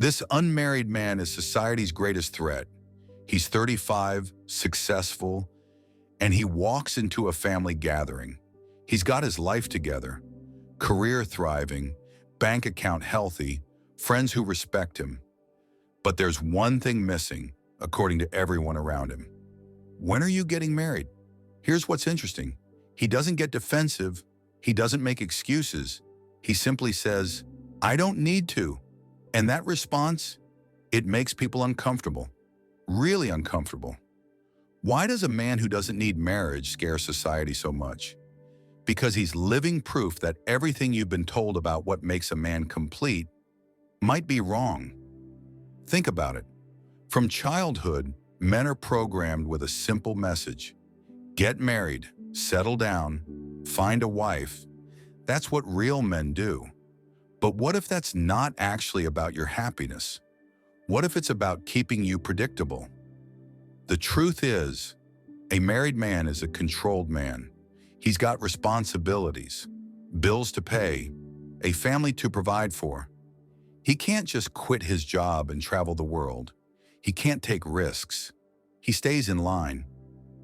This unmarried man is society's greatest threat. He's 35, successful, and he walks into a family gathering. He's got his life together, career thriving, bank account healthy, friends who respect him. But there's one thing missing, according to everyone around him. When are you getting married? Here's what's interesting. He doesn't get defensive. He doesn't make excuses. He simply says, I don't need to. And that response, it makes people uncomfortable, really uncomfortable. Why does a man who doesn't need marriage scare society so much? Because he's living proof that everything you've been told about what makes a man complete might be wrong. Think about it. From childhood, men are programmed with a simple message. Get married, settle down, find a wife. That's what real men do. But what if that's not actually about your happiness? What if it's about keeping you predictable? The truth is, a married man is a controlled man. He's got responsibilities, bills to pay, a family to provide for. He can't just quit his job and travel the world. He can't take risks. He stays in line.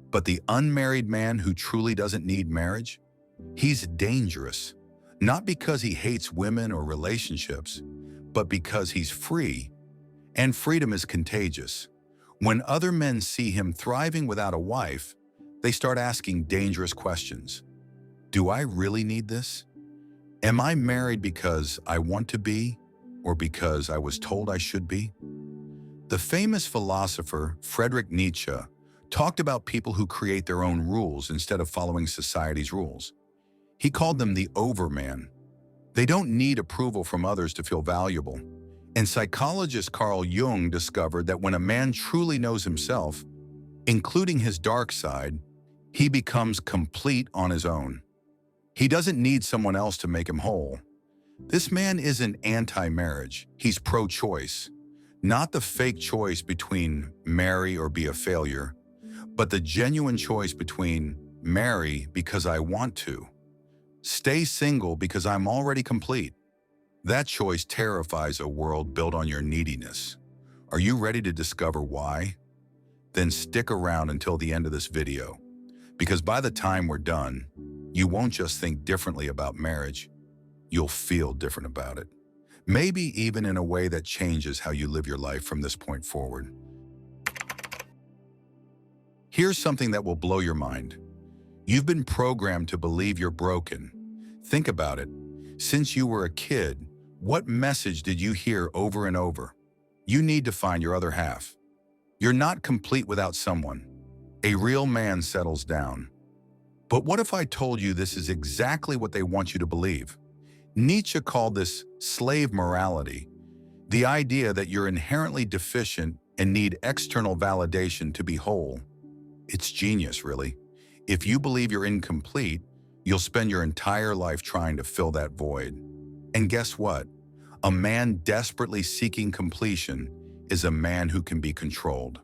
But the unmarried man who truly doesn't need marriage, he's dangerous. Not because he hates women or relationships, but because he's free. And freedom is contagious. When other men see him thriving without a wife, they start asking dangerous questions. Do I really need this? Am I married because I want to be, or because I was told I should be? The famous philosopher Friedrich Nietzsche talked about people who create their own rules instead of following society's rules. He called them the overman. They don't need approval from others to feel valuable. And psychologist Carl Jung discovered that when a man truly knows himself, including his dark side, he becomes complete on his own. He doesn't need someone else to make him whole. This man isn't anti-marriage, he's pro-choice. Not the fake choice between marry or be a failure, but the genuine choice between marry because I want to, stay single because I'm already complete. That choice terrifies a world built on your neediness. Are you ready to discover why? Then stick around until the end of this video, because by the time we're done, you won't just think differently about marriage, you'll feel different about it. Maybe even in a way that changes how you live your life from this point forward. Here's something that will blow your mind. You've been programmed to believe you're broken. Think about it. Since you were a kid, what message did you hear over and over? You need to find your other half. You're not complete without someone. A real man settles down. But what if I told you this is exactly what they want you to believe? Nietzsche called this slave morality, the idea that you're inherently deficient and need external validation to be whole. It's genius, really. If you believe you're incomplete, you'll spend your entire life trying to fill that void. And guess what? A man desperately seeking completion is a man who can be controlled.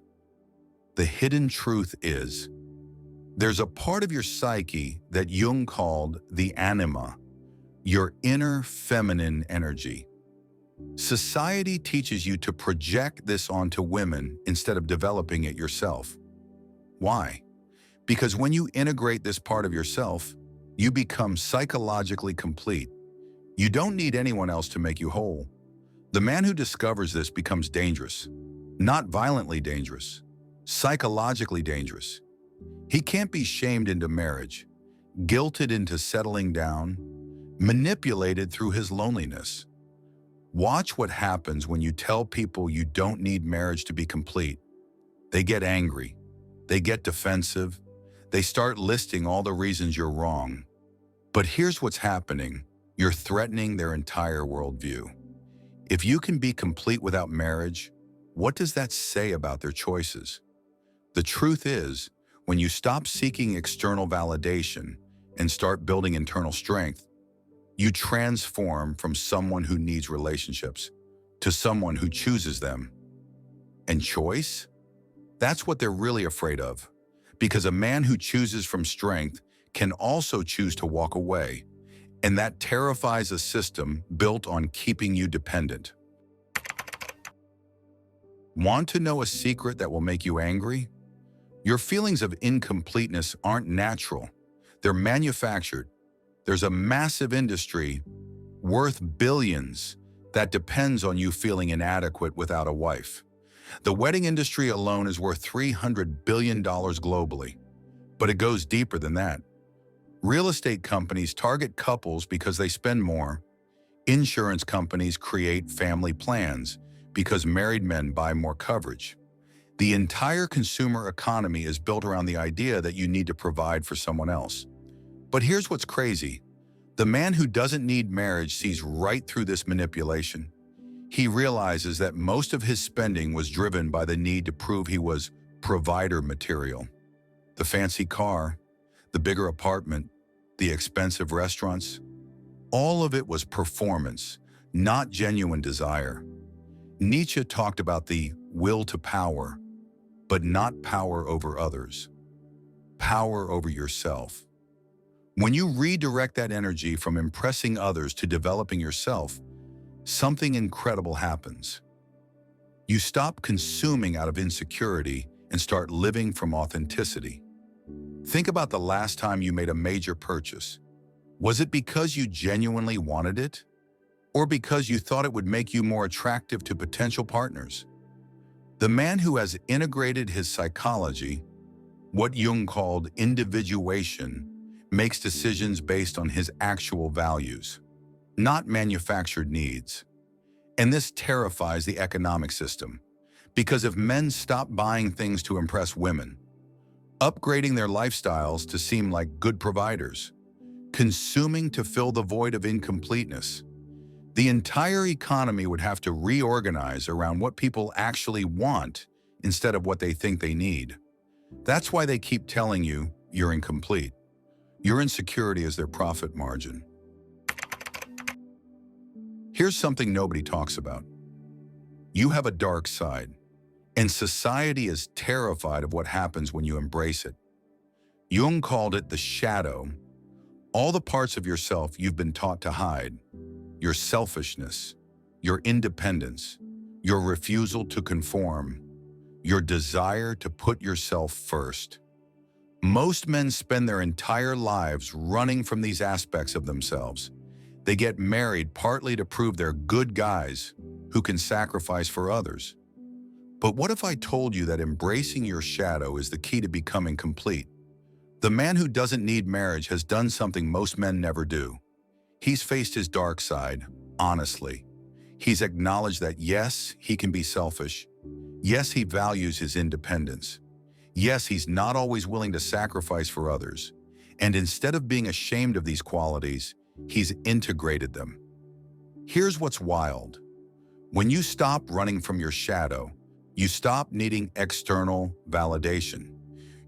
The hidden truth is, there's a part of your psyche that Jung called the anima, your inner feminine energy. Society teaches you to project this onto women instead of developing it yourself. Why? Because when you integrate this part of yourself, you become psychologically complete. You don't need anyone else to make you whole. The man who discovers this becomes dangerous. Not violently dangerous, psychologically dangerous. He can't be shamed into marriage, guilted into settling down, manipulated through his loneliness. Watch what happens when you tell people you don't need marriage to be complete. They get angry. They get defensive. They start listing all the reasons you're wrong. But here's what's happening. You're threatening their entire worldview. If you can be complete without marriage, what does that say about their choices? The truth is, when you stop seeking external validation and start building internal strength, you transform from someone who needs relationships to someone who chooses them. And choice? That's what they're really afraid of. Because a man who chooses from strength can also choose to walk away. And that terrifies a system built on keeping you dependent. Want to know a secret that will make you angry? Your feelings of incompleteness aren't natural. They're manufactured. There's a massive industry worth billions that depends on you feeling inadequate without a wife. The wedding industry alone is worth $300 billion globally, but it goes deeper than that. Real estate companies target couples because they spend more. Insurance companies create family plans because married men buy more coverage. The entire consumer economy is built around the idea that you need to provide for someone else. But here's what's crazy. The man who doesn't need marriage sees right through this manipulation. He realizes that most of his spending was driven by the need to prove he was provider material. The fancy car, the bigger apartment, the expensive restaurants, all of it was performance, not genuine desire. Nietzsche talked about the will to power, but not power over others, power over yourself. When you redirect that energy from impressing others to developing yourself, something incredible happens. You stop consuming out of insecurity and start living from authenticity. Think about the last time you made a major purchase. Was it because you genuinely wanted it? Or because you thought it would make you more attractive to potential partners? The man who has integrated his psychology, what Jung called individuation, makes decisions based on his actual values, not manufactured needs. And this terrifies the economic system, because if men stop buying things to impress women, upgrading their lifestyles to seem like good providers, consuming to fill the void of incompleteness, the entire economy would have to reorganize around what people actually want instead of what they think they need. That's why they keep telling you you're incomplete. Your insecurity is their profit margin. Here's something nobody talks about. You have a dark side, and society is terrified of what happens when you embrace it. Jung called it the shadow, all the parts of yourself you've been taught to hide. Your selfishness, your independence, your refusal to conform, your desire to put yourself first. Most men spend their entire lives running from these aspects of themselves. They get married partly to prove they're good guys who can sacrifice for others. But what if I told you that embracing your shadow is the key to becoming complete? The man who doesn't need marriage has done something most men never do. He's faced his dark side, honestly. He's acknowledged that yes, he can be selfish. Yes, he values his independence. Yes, he's not always willing to sacrifice for others. And instead of being ashamed of these qualities, he's integrated them. Here's what's wild. When you stop running from your shadow, you stop needing external validation.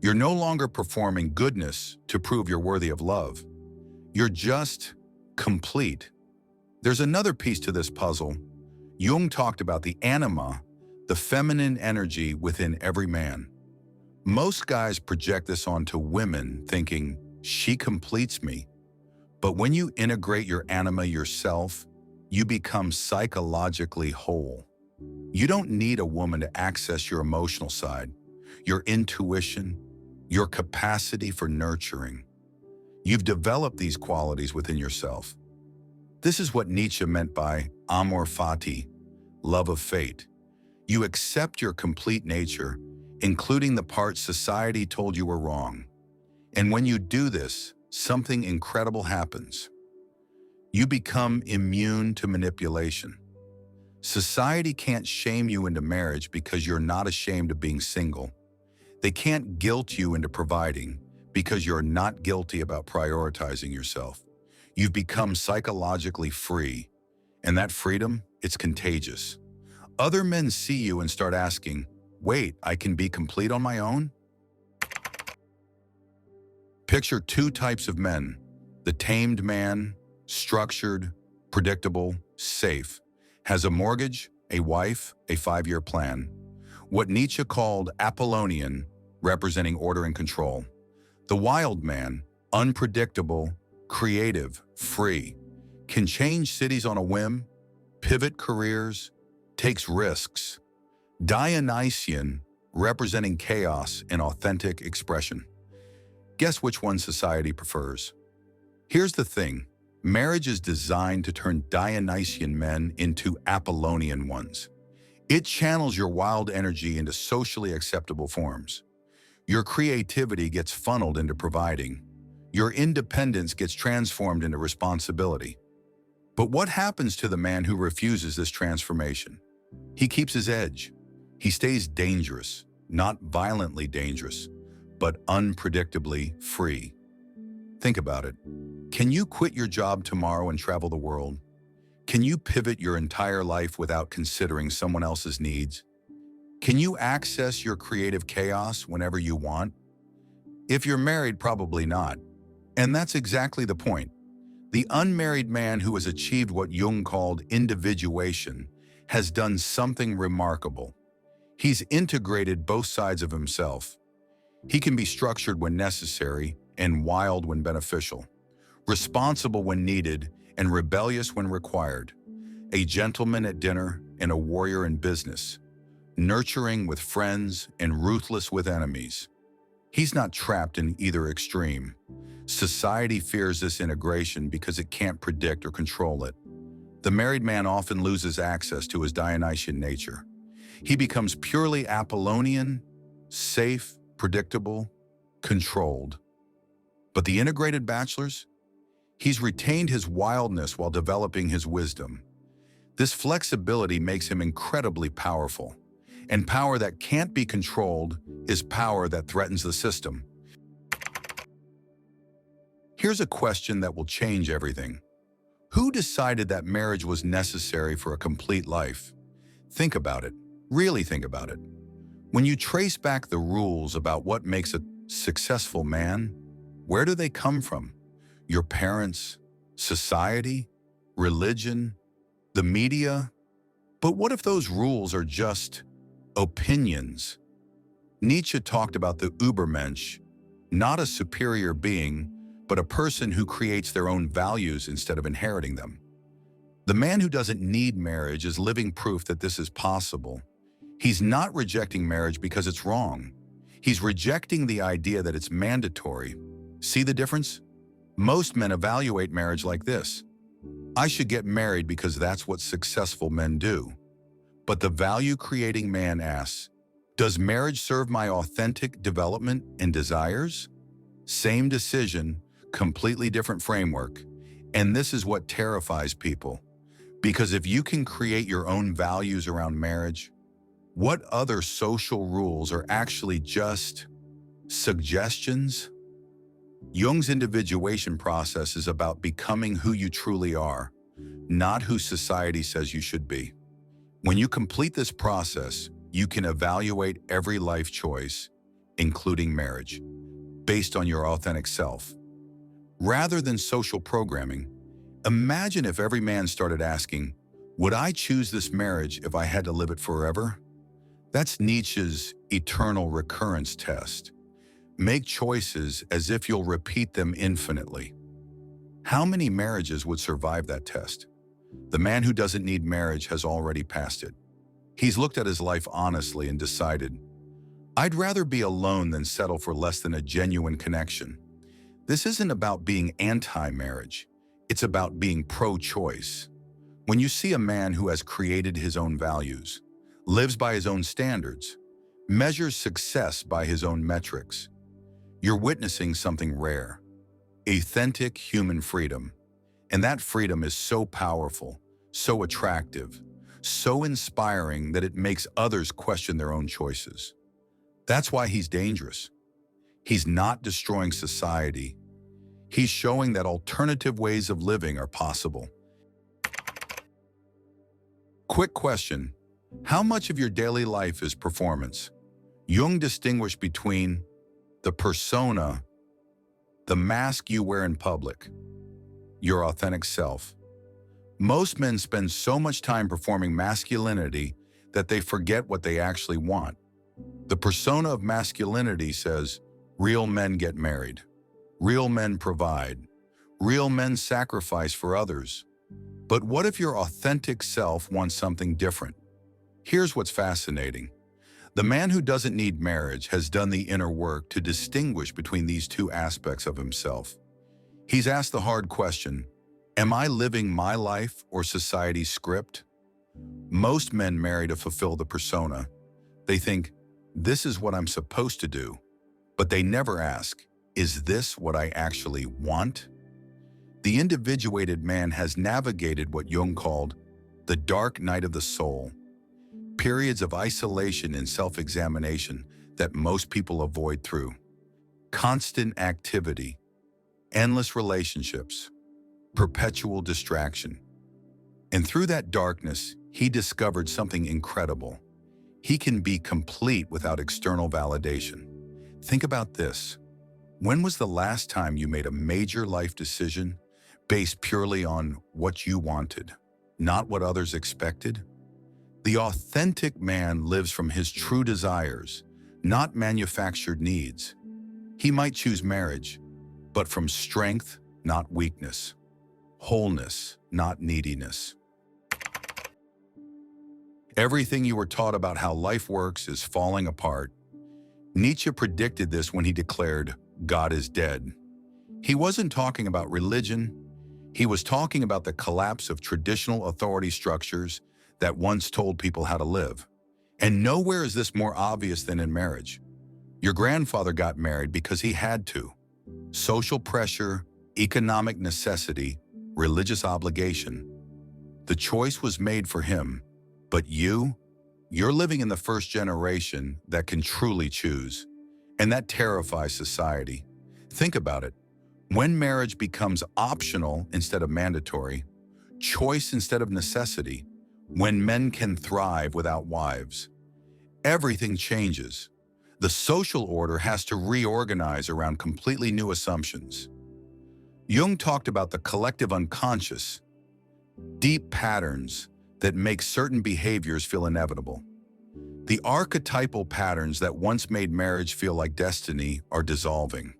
You're no longer performing goodness to prove you're worthy of love. You're just complete. There's another piece to this puzzle. Jung talked about the anima, the feminine energy within every man. Most guys project this onto women, thinking, she completes me. But when you integrate your anima yourself, you become psychologically whole. You don't need a woman to access your emotional side, your intuition, your capacity for nurturing. You've developed these qualities within yourself. This is what Nietzsche meant by amor fati, love of fate. You accept your complete nature, including the parts society told you were wrong. And when you do this, something incredible happens. You become immune to manipulation. Society can't shame you into marriage because you're not ashamed of being single. They can't guilt you into providing because you're not guilty about prioritizing yourself. You've become psychologically free, and that freedom, it's contagious. Other men see you and start asking, wait, I can be complete on my own? Picture two types of men: the tamed man, structured, predictable, safe, has a mortgage, a wife, a 5-year plan. What Nietzsche called Apollonian, representing order and control. The wild man, unpredictable, creative, free, can change cities on a whim, pivot careers, takes risks. Dionysian, representing chaos and authentic expression. Guess which one society prefers? Here's the thing. Marriage is designed to turn Dionysian men into Apollonian ones. It channels your wild energy into socially acceptable forms. Your creativity gets funneled into providing. Your independence gets transformed into responsibility. But what happens to the man who refuses this transformation? He keeps his edge. He stays dangerous, not violently dangerous, but unpredictably free. Think about it. Can you quit your job tomorrow and travel the world? Can you pivot your entire life without considering someone else's needs? Can you access your creative chaos whenever you want? If you're married, probably not. And that's exactly the point. The unmarried man who has achieved what Jung called individuation has done something remarkable. He's integrated both sides of himself. He can be structured when necessary and wild when beneficial, responsible when needed and rebellious when required, a gentleman at dinner and a warrior in business, nurturing with friends and ruthless with enemies. He's not trapped in either extreme. Society fears this integration because it can't predict or control it. The married man often loses access to his Dionysian nature. He becomes purely Apollonian, safe, predictable, controlled. But the integrated bachelors? He's retained his wildness while developing his wisdom. This flexibility makes him incredibly powerful. And power that can't be controlled is power that threatens the system. Here's a question that will change everything. Who decided that marriage was necessary for a complete life? Think about it. Really think about it. When you trace back the rules about what makes a successful man, where do they come from? Your parents, society, religion, the media? But what if those rules are just opinions? Nietzsche talked about the Übermensch, not a superior being, but a person who creates their own values instead of inheriting them. The man who doesn't need marriage is living proof that this is possible. He's not rejecting marriage because it's wrong. He's rejecting the idea that it's mandatory. See the difference? Most men evaluate marriage like this. I should get married because that's what successful men do. But the value-creating man asks, does marriage serve my authentic development and desires? Same decision, completely different framework. And this is what terrifies people. Because if you can create your own values around marriage, what other social rules are actually just suggestions? Jung's individuation process is about becoming who you truly are, not who society says you should be. When you complete this process, you can evaluate every life choice, including marriage, based on your authentic self. Rather than social programming, imagine if every man started asking, would I choose this marriage if I had to live it forever? That's Nietzsche's eternal recurrence test. Make choices as if you'll repeat them infinitely. How many marriages would survive that test? The man who doesn't need marriage has already passed it. He's looked at his life honestly and decided, I'd rather be alone than settle for less than a genuine connection. This isn't about being anti-marriage. It's about being pro-choice. When you see a man who has created his own values, lives by his own standards, measures success by his own metrics, you're witnessing something rare, authentic human freedom. And that freedom is so powerful, so attractive, so inspiring that it makes others question their own choices. That's why he's dangerous. He's not destroying society. He's showing that alternative ways of living are possible. Quick question. How much of your daily life is performance? Jung distinguished between the persona, the mask you wear in public, your authentic self. Most men spend so much time performing masculinity that they forget what they actually want. The persona of masculinity says, real men get married, real men provide, real men sacrifice for others. But what if your authentic self wants something different? Here's what's fascinating. The man who doesn't need marriage has done the inner work to distinguish between these two aspects of himself. He's asked the hard question, am I living my life or society's script? Most men marry to fulfill the persona. They think, this is what I'm supposed to do. But they never ask, is this what I actually want? The individuated man has navigated what Jung called the dark night of the soul, periods of isolation and self-examination that most people avoid through constant activity, endless relationships, perpetual distraction. And through that darkness, he discovered something incredible. He can be complete without external validation. Think about this. When was the last time you made a major life decision based purely on what you wanted, not what others expected? The authentic man lives from his true desires, not manufactured needs. He might choose marriage, but from strength, not weakness. Wholeness, not neediness. Everything you were taught about how life works is falling apart. Nietzsche predicted this when he declared, God is dead. He wasn't talking about religion. He was talking about the collapse of traditional authority structures that once told people how to live. And nowhere is this more obvious than in marriage. Your grandfather got married because he had to. Social pressure, economic necessity, religious obligation. The choice was made for him, but you're living in the first generation that can truly choose. And that terrifies society. Think about it. When marriage becomes optional instead of mandatory, choice instead of necessity, when men can thrive without wives, everything changes. The social order has to reorganize around completely new assumptions. Jung talked about the collective unconscious, deep patterns that make certain behaviors feel inevitable. The archetypal patterns that once made marriage feel like destiny are dissolving.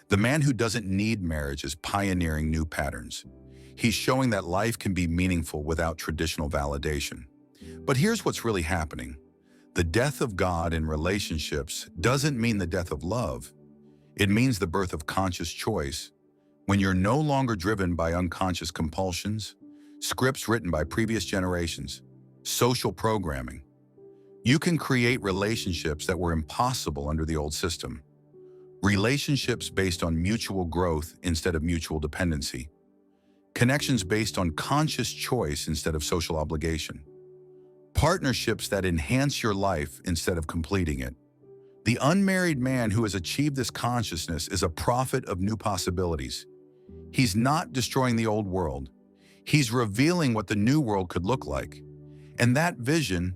The man who doesn't need marriage is pioneering new patterns. He's showing that life can be meaningful without traditional validation. But here's what's really happening. The death of God in relationships doesn't mean the death of love. It means the birth of conscious choice. When you're no longer driven by unconscious compulsions, scripts written by previous generations, social programming, you can create relationships that were impossible under the old system. Relationships based on mutual growth instead of mutual dependency. Connections based on conscious choice instead of social obligation. Partnerships that enhance your life instead of completing it. The unmarried man who has achieved this consciousness is a prophet of new possibilities. He's not destroying the old world. He's revealing what the new world could look like. And that vision,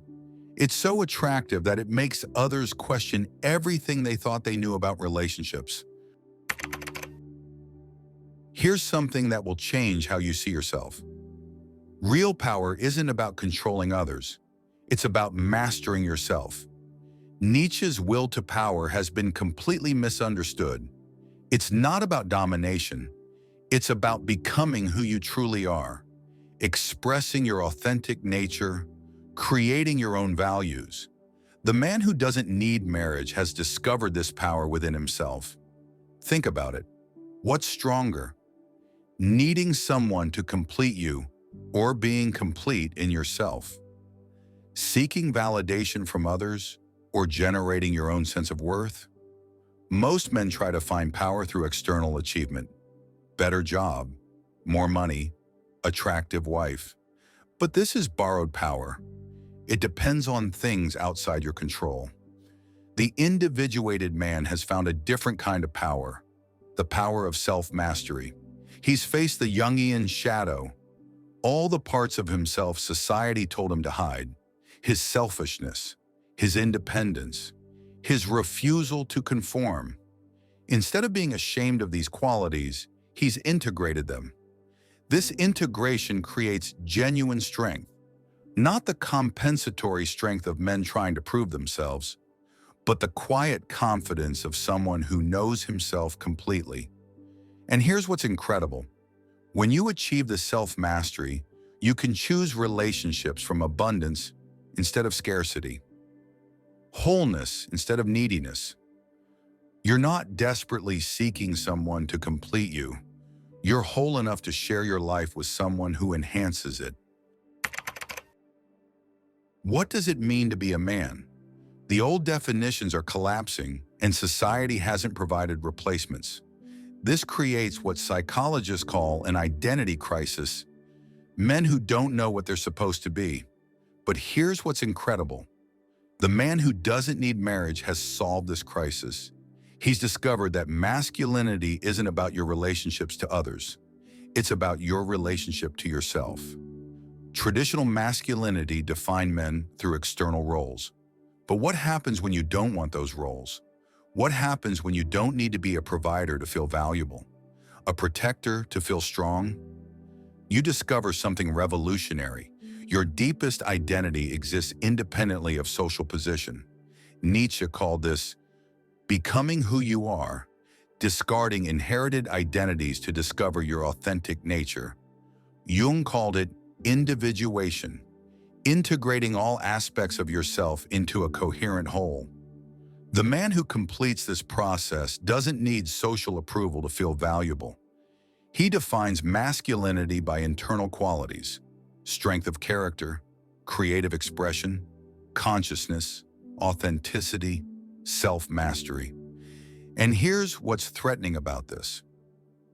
it's so attractive that it makes others question everything they thought they knew about relationships. Here's something that will change how you see yourself. Real power isn't about controlling others. It's about mastering yourself. Nietzsche's will to power has been completely misunderstood. It's not about domination. It's about becoming who you truly are, expressing your authentic nature, creating your own values. The man who doesn't need marriage has discovered this power within himself. Think about it. What's stronger? Needing someone to complete you or being complete in yourself? Seeking validation from others or generating your own sense of worth? Most men try to find power through external achievement. Better job, more money, attractive wife. But this is borrowed power. It depends on things outside your control. The individuated man has found a different kind of power, the power of self-mastery. He's faced the Jungian shadow, all the parts of himself society told him to hide, his selfishness, his independence, his refusal to conform. Instead of being ashamed of these qualities, he's integrated them. This integration creates genuine strength, not the compensatory strength of men trying to prove themselves, but the quiet confidence of someone who knows himself completely. And here's what's incredible. When you achieve the self-mastery, you can choose relationships from abundance instead of scarcity. Wholeness instead of neediness. You're not desperately seeking someone to complete you. You're whole enough to share your life with someone who enhances it. What does it mean to be a man? The old definitions are collapsing, and society hasn't provided replacements. This creates what psychologists call an identity crisis, men who don't know what they're supposed to be. But here's what's incredible. The man who doesn't need marriage has solved this crisis. He's discovered that masculinity isn't about your relationships to others. It's about your relationship to yourself. Traditional masculinity defined men through external roles. But what happens when you don't want those roles? What happens when you don't need to be a provider to feel valuable, a protector to feel strong? You discover something revolutionary. Your deepest identity exists independently of social position. Nietzsche called this becoming who you are, discarding inherited identities to discover your authentic nature. Jung called it individuation, integrating all aspects of yourself into a coherent whole. The man who completes this process doesn't need social approval to feel valuable. He defines masculinity by internal qualities: strength of character, creative expression, consciousness, authenticity, self-mastery. And here's what's threatening about this.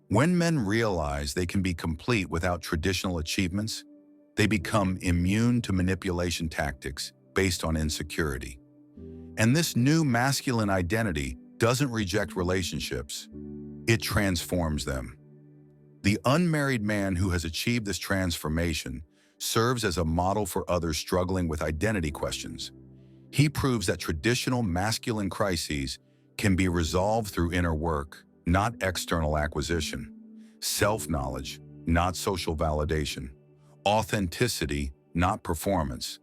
When men realize they can be complete without traditional achievements, they become immune to manipulation tactics based on insecurity. And this new masculine identity doesn't reject relationships, it transforms them. The unmarried man who has achieved this transformation serves as a model for others struggling with identity questions. He proves that traditional masculine crises can be resolved through inner work, not external acquisition; self-knowledge, not social validation; authenticity, not performance.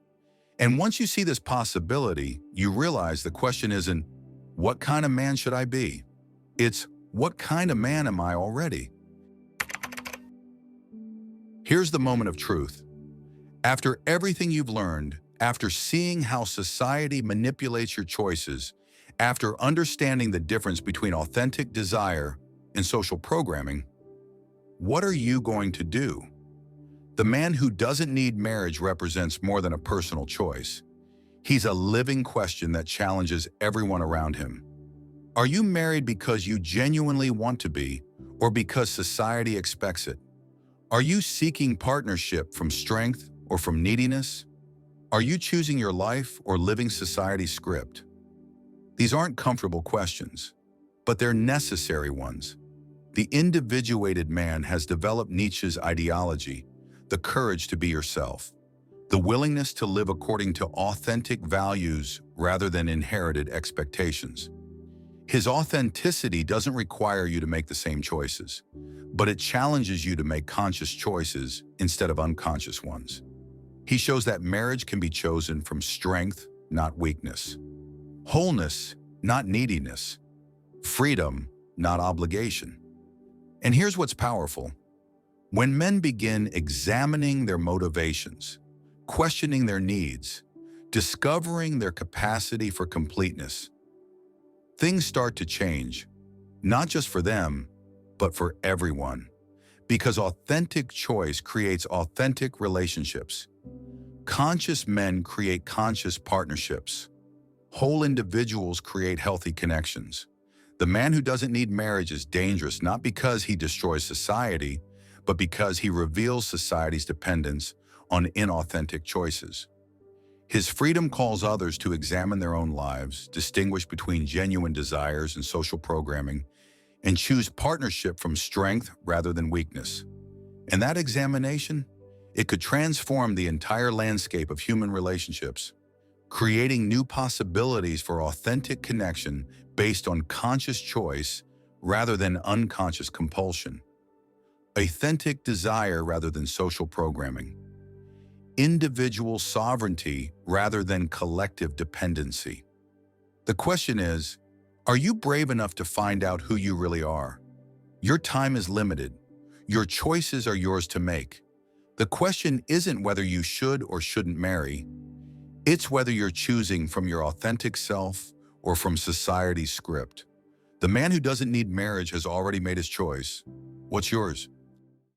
And once you see this possibility, you realize the question isn't, what kind of man should I be? It's, what kind of man am I already? Here's the moment of truth. After everything you've learned, after seeing how society manipulates your choices, after understanding the difference between authentic desire and social programming, what are you going to do? The man who doesn't need marriage represents more than a personal choice. He's a living question that challenges everyone around him. Are you married because you genuinely want to be, or because society expects it? Are you seeking partnership from strength or from neediness? Are you choosing your life or living society's script? These aren't comfortable questions, but they're necessary ones. The individuated man has developed Nietzsche's ideology, the courage to be yourself, the willingness to live according to authentic values rather than inherited expectations. His authenticity doesn't require you to make the same choices, but it challenges you to make conscious choices instead of unconscious ones. He shows that marriage can be chosen from strength, not weakness; wholeness, not neediness; freedom, not obligation. And here's what's powerful. When men begin examining their motivations, questioning their needs, discovering their capacity for completeness, things start to change, not just for them, but for everyone. Because authentic choice creates authentic relationships. Conscious men create conscious partnerships. Whole individuals create healthy connections. The man who doesn't need marriage is dangerous not because he destroys society, but because he reveals society's dependence on inauthentic choices. His freedom calls others to examine their own lives, distinguish between genuine desires and social programming, and choose partnership from strength rather than weakness. And that examination, it could transform the entire landscape of human relationships, creating new possibilities for authentic connection based on conscious choice rather than unconscious compulsion. Authentic desire rather than social programming. Individual sovereignty rather than collective dependency. The question is, are you brave enough to find out who you really are? Your time is limited. Your choices are yours to make. The question isn't whether you should or shouldn't marry. It's whether you're choosing from your authentic self or from society's script. The man who doesn't need marriage has already made his choice. What's yours?